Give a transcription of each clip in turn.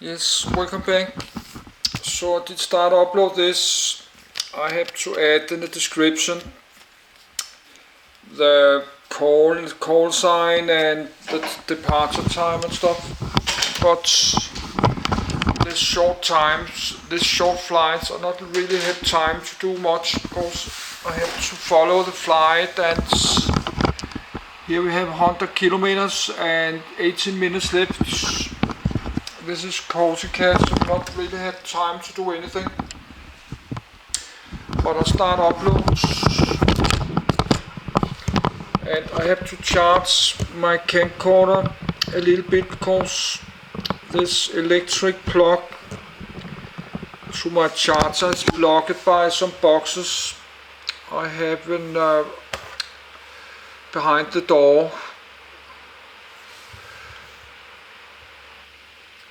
Yes, welcome back. So I did start to upload this. I have to add in the description the call sign and the departure time and stuff. But this short flights, I not really have time to do much because I have to follow the flight, and here we have 100 kilometers and 18 minutes left. This is Corsia, so not really have time to do anything. But I'll start uploads, and I have to charge my camcorder a little bit because this electric plug to my charger is blocked by some boxes I have behind the door.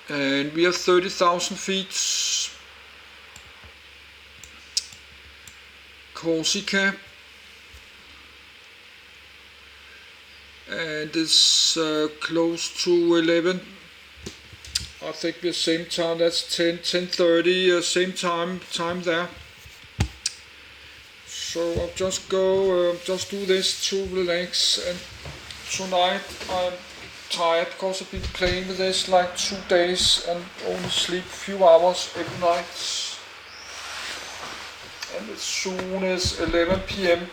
And we are 30,000 feet. Corsica. And it's close to 11. I think we're same time. That's 10:30. Same time there. So I'll just go, just do this to relax. And tonight I'm tired because I've been playing with this like 2 days and only sleep a few hours every night. And as soon as 11 p.m.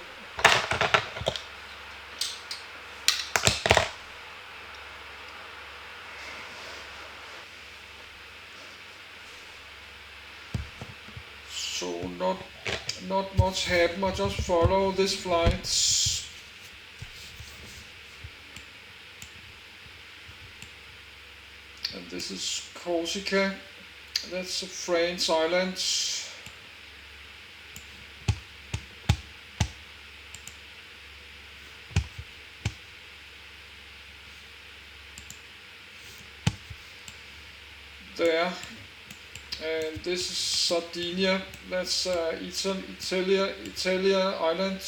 So not much happen. I just follow this flight. And this is Corsica. That's a French island. There. And this is Sardinia. That's Italia island.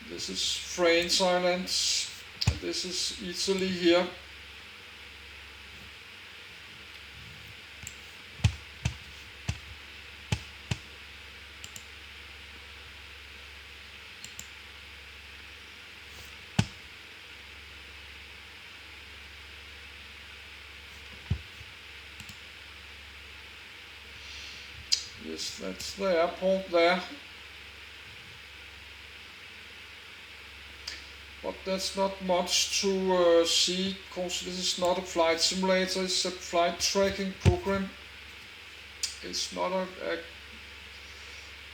This is French island. And this is Italy here. Yes, that's the airport there. But that's not much to see, because this is not a flight simulator, it's a flight tracking program. It's not a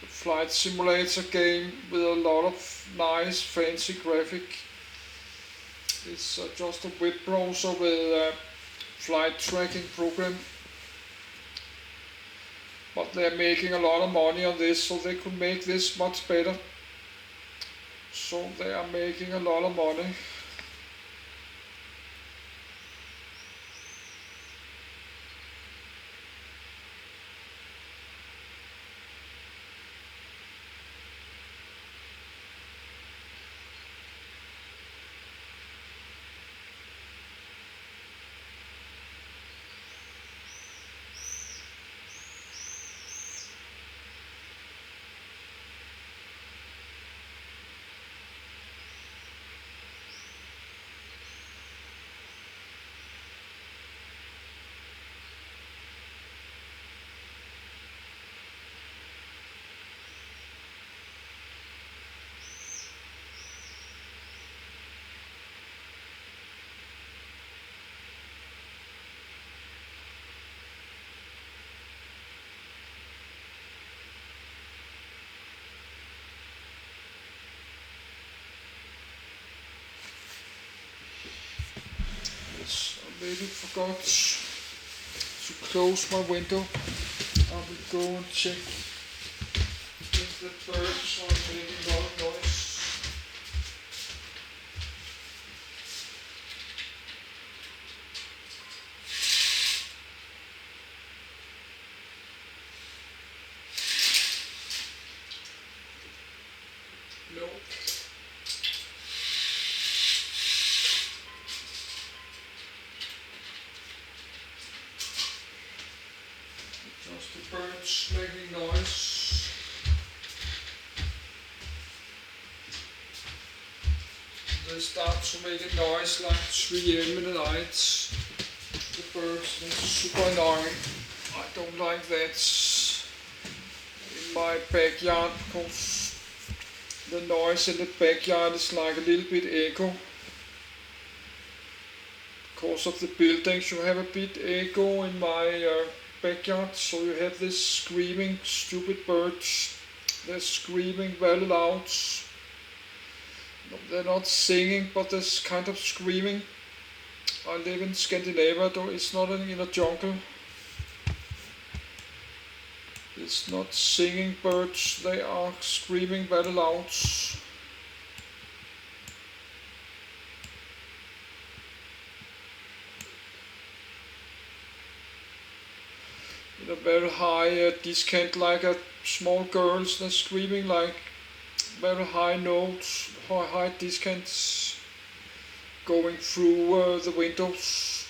flight simulator game with a lot of nice fancy graphic. It's just a web browser with a flight tracking program. But they're making a lot of money on this, so they could make this much better. So they are making a lot of money. I maybe forgot to close my window. I will go and check if the birds are making a lot of noise. No. the birds making noise. They start to make a noise like 3 AM in the night. The birds, that's super annoying. I don't like that in my backyard because the noise in the backyard is like a little bit echo. Because of the buildings, you have a bit echo in my backyard, so you have this screaming stupid birds. They're screaming very loud. They're not singing, but there's kind of screaming. I live in Scandinavia, though it's not in a jungle. It's not singing birds, they are screaming very loud. With a very high discount, like small girls, they're screaming like very high notes, high discounts going through the windows.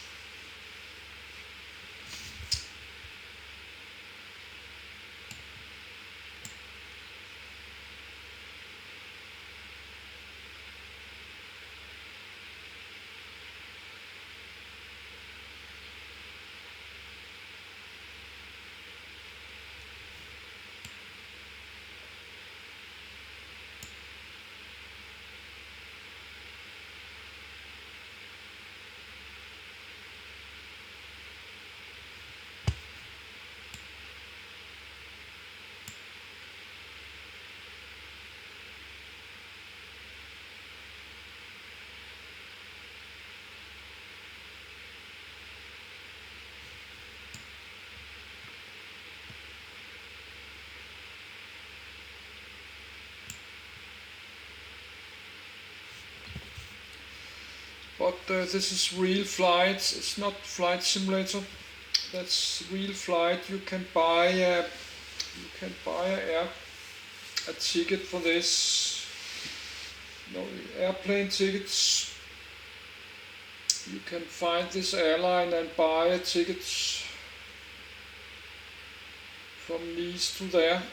But this is real flights, it's not flight simulator. That's real flight. You can buy a ticket for this. No, airplane tickets. You can find this airline and buy a ticket from Nice to there.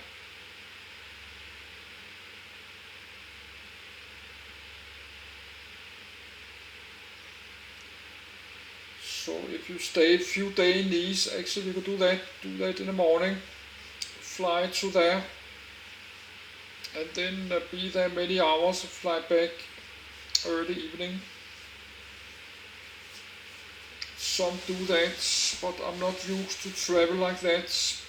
So if you stay a few days in Nice, actually you could do that in the morning, fly to there, and then be there many hours, fly back early evening. Some do that, but I'm not used to travel like that.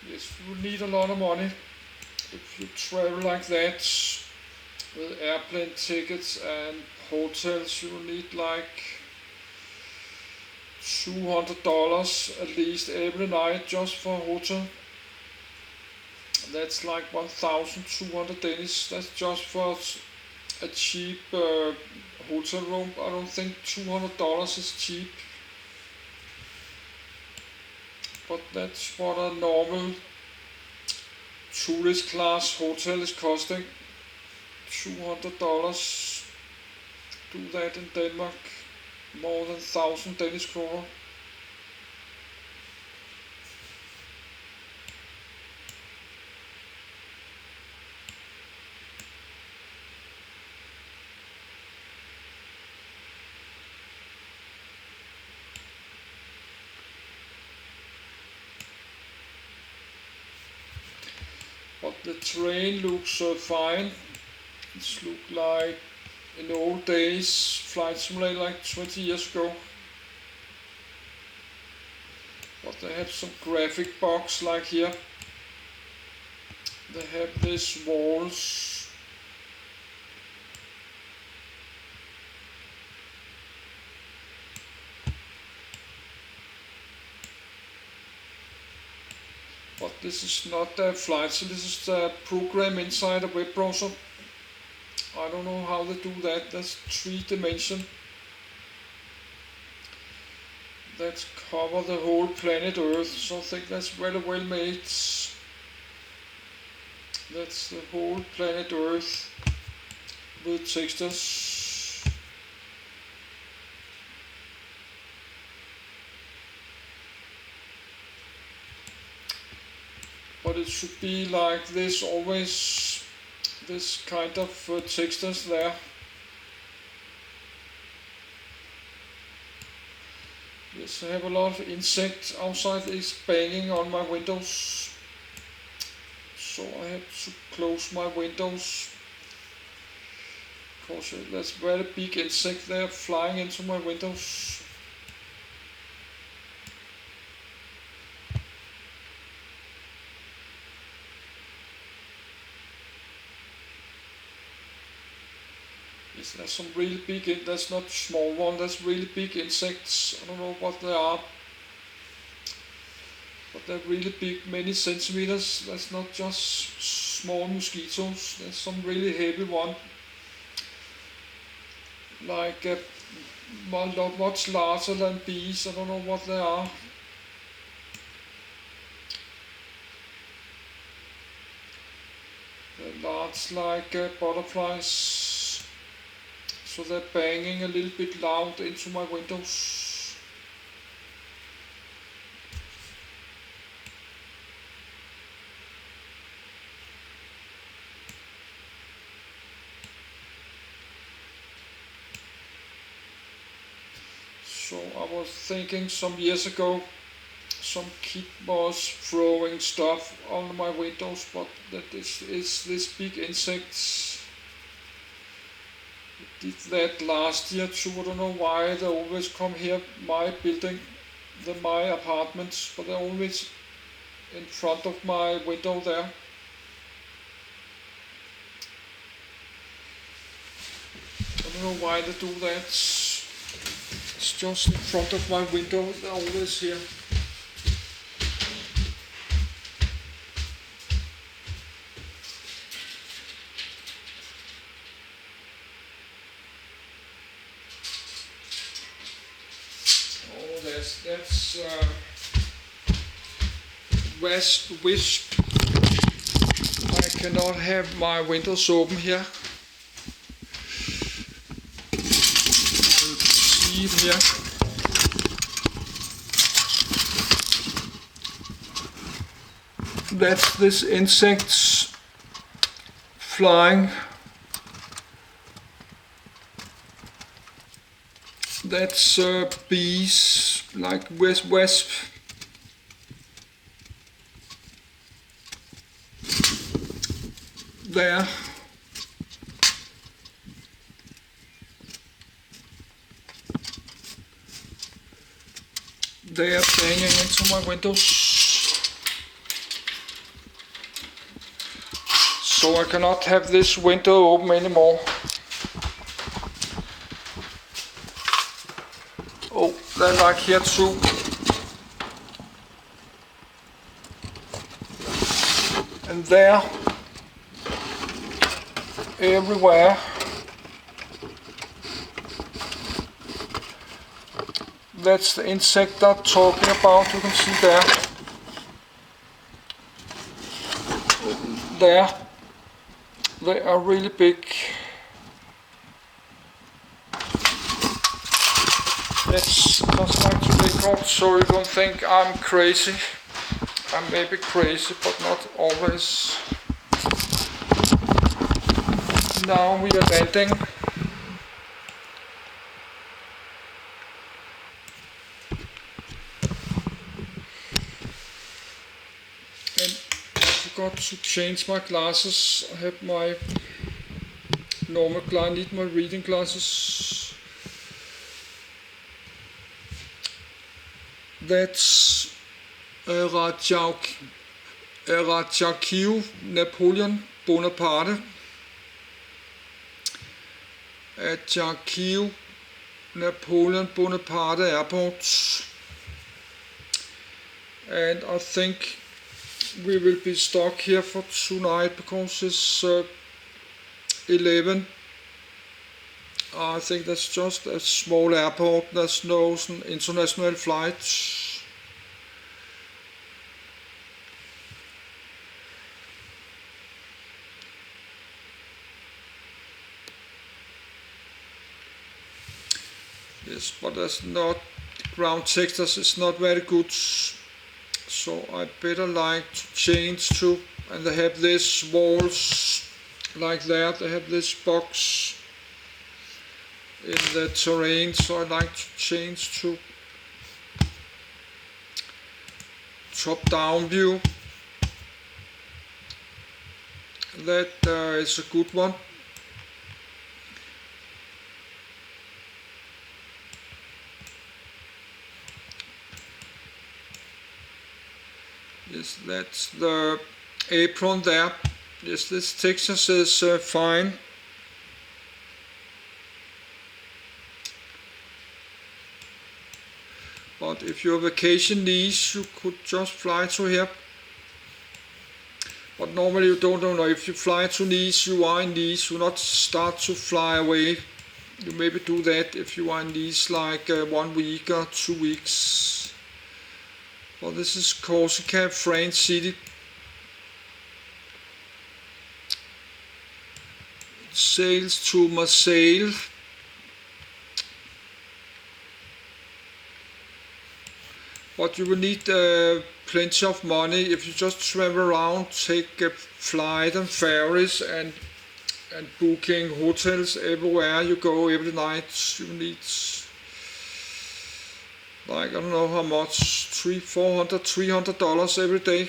Yes, you need a lot of money if you travel like that with airplane tickets and hotels. You need like $200 at least every night just for a hotel. That's like 1,200 Danish. That's just for a cheap hotel room. I don't think $200 is cheap. But that's what a normal tourist class hotel is costing. $200. Do that in Denmark, more than 1,000 Danish kroner. But the train looks fine. It looks like in the old days, Flight Simulator like 20 years ago. But they have some graphic box like here. They have these walls. But this is not a flight, so this is the program inside a web browser. I don't know how they do that. That's 3-dimension. That cover the whole planet Earth, so I think that's very well made. That's the whole planet Earth with textures. But it should be like this always. This kind of textures there. Yes, I have a lot of insects outside. It's banging on my windows, so I have to close my windows because there's very big insect there flying into my windows. There's some really big, that's not small one, that's really big insects. I don't know what they are, but they're really big, many centimeters. That's not just small mosquitoes, there's some really heavy one, like much larger than bees. I don't know what they are. They're large like butterflies. So they're banging a little bit loud into my windows. So I was thinking some years ago, some kid was throwing stuff on my windows, but that is this big insects. Did that last year too. I don't know why they always come here, my building, my apartments, but they're always in front of my window there. I don't know why they do that. It's just in front of my window, they're always here. That's wisp. I cannot have my windows open here. See it here. That's this insects flying. That's bees, like wasp. There. They are banging into my windows. So I cannot have this window open anymore. Oh, they're like here too. And there. Everywhere. That's the insect I'm talking about, you can see there. They are really big. Let's just like to record so you don't think I'm crazy. I may be crazy, but not always. Now we are landing. And I forgot to change my glasses. I have my normal glasses, I need my reading glasses. That's Ajaccio, Napoleon Bonaparte. Ajaccio, Napoleon Bonaparte Airport. And I think we will be stuck here for tonight because it's 11. I think that's just a small airport, there's no international flights. Yes, but that's not, ground textures is not very good. So I better like to change to, and they have this walls like that, they have this box in the terrain, so I like to change to top down view. That is a good one. Yes, that's the apron there. Yes, this Texas is fine. But if you're vacation Nice, you could just fly to here. But normally you don't know, if you fly to Nice, you are in Nice, you not start to fly away. You maybe do that if you are in Nice like 1 week or 2 weeks. Well, this is Corsia, French city. It sails to Marseille. But you will need plenty of money if you just travel around, take a flight and ferries and booking hotels everywhere you go every night. You need, like, I don't know how much, $300 every day.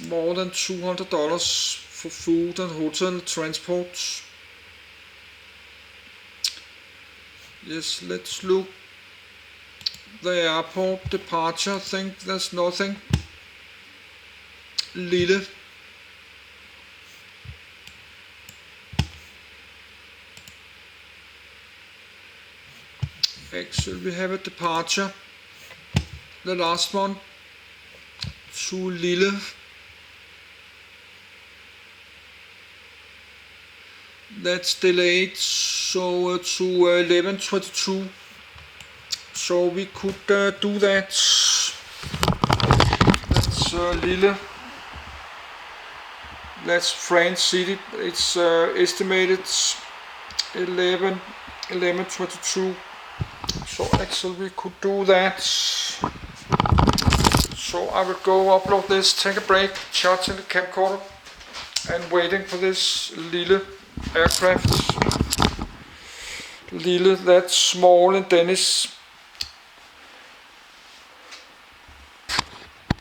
More than $200 for food and hotel transport. Yes, let's look. The airport departure, I think there's nothing. Lille. Actually, we have a departure. The last one to Lille. That's delayed, so to 11:22. So we could do that. That's Lille. That's French city. It's estimated 11:22. So actually we could do that. So I will go upload this, take a break, charging the camcorder, and waiting for this Lille aircraft. Lille, that's small in Danish.